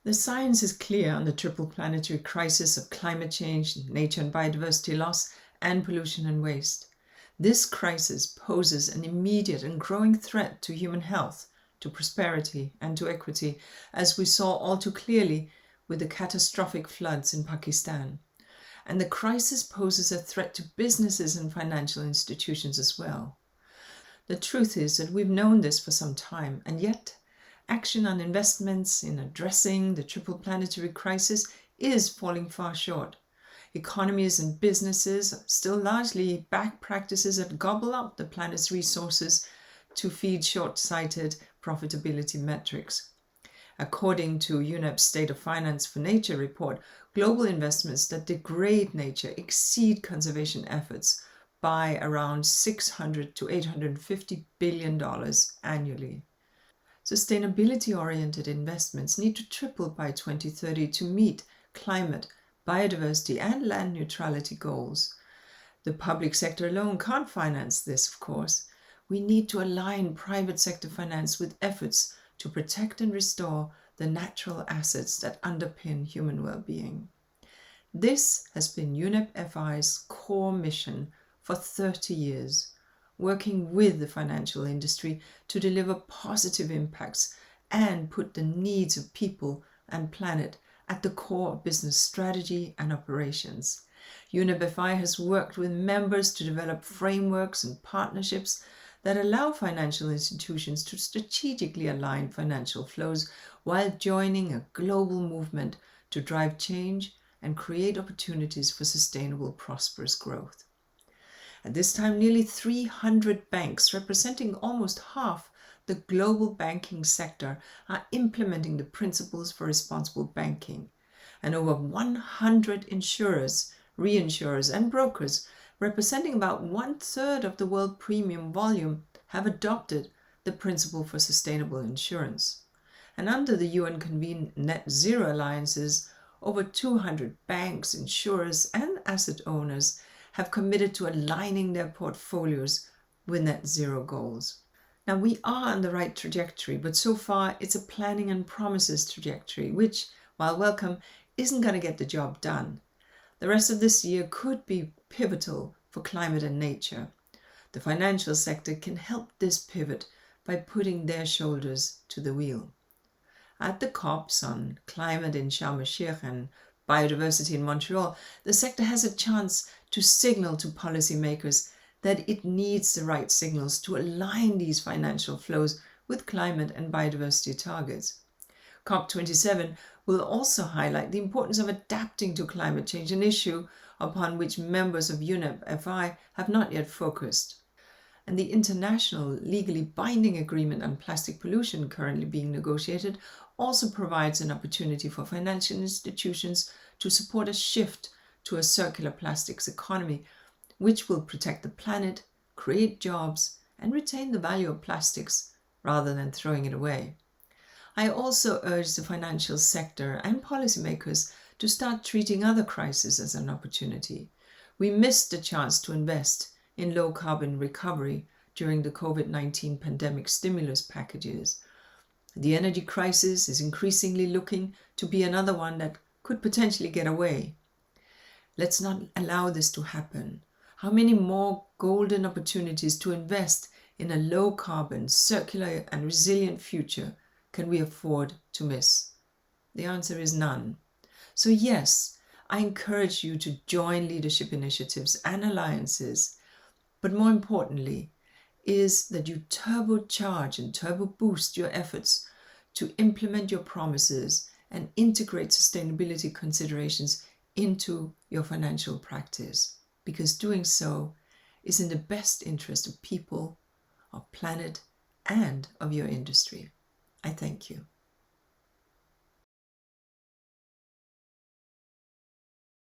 The science is clear on the triple planetary crisis of climate change, nature and biodiversity loss, and pollution and waste. This crisis poses an immediate and growing threat to human health, to prosperity, and to equity, as we saw all too clearly with the catastrophic floods in Pakistan. And the crisis poses a threat to businesses and financial institutions as well. The truth is that we've known this for some time, and yet action on investments in addressing the triple planetary crisis is falling far short. Economies and businesses still largely back practices that gobble up the planet's resources to feed short-sighted profitability metrics. According to UNEP's State of Finance for Nature report, global investments that degrade nature exceed conservation efforts by around $600 to $850 billion annually. Sustainability-oriented investments need to triple by 2030 to meet climate, biodiversity, and land neutrality goals. The public sector alone can't finance this, of course. We need to align private sector finance with efforts to protect and restore the natural assets that underpin human well-being. This has been UNEP FI's core mission for 30 years, working with the financial industry to deliver positive impacts and put the needs of people and planet at the core of business strategy and operations. UNEP FI has worked with members to develop frameworks and partnerships that allow financial institutions to strategically align financial flows while joining a global movement to drive change and create opportunities for sustainable, prosperous growth. At this time, nearly 300 banks, representing almost half the global banking sector, are implementing the principles for responsible banking. And over 100 insurers, reinsurers, and brokers, representing about 1/3 of the world premium volume, have adopted the principle for sustainable insurance. And under the UN-convened Net Zero Alliances, over 200 banks, insurers, and asset owners have committed to aligning their portfolios with net zero goals. Now, we are on the right trajectory, but so far it's a planning and promises trajectory, which, while welcome, isn't going to get the job done. The rest of this year could be pivotal for climate and nature. The financial sector can help this pivot by putting their shoulders to the wheel. At the COPs on climate in Sharm el-Sheikh and biodiversity in Montreal, the sector has a chance to signal to policymakers that it needs the right signals to align these financial flows with climate and biodiversity targets. COP27 will also highlight the importance of adapting to climate change, an issue upon which members of UNEP FI have not yet focused. And the international legally binding agreement on plastic pollution currently being negotiated also provides an opportunity for financial institutions to support a shift to a circular plastics economy, which will protect the planet, create jobs, and retain the value of plastics rather than throwing it away. I also urge the financial sector and policymakers to start treating other crises as an opportunity. We missed the chance to invest in low-carbon recovery during the COVID-19 pandemic stimulus packages. The energy crisis is increasingly looking to be another one that could potentially get away. Let's not allow this to happen. How many more golden opportunities to invest in a low-carbon, circular and resilient future can we afford to miss? The answer is none. So yes, I encourage you to join leadership initiatives and alliances, but more importantly is that you turbocharge and turbo boost your efforts to implement your promises and integrate sustainability considerations into your financial practice, because doing so is in the best interest of people, of planet, and of your industry. I thank you.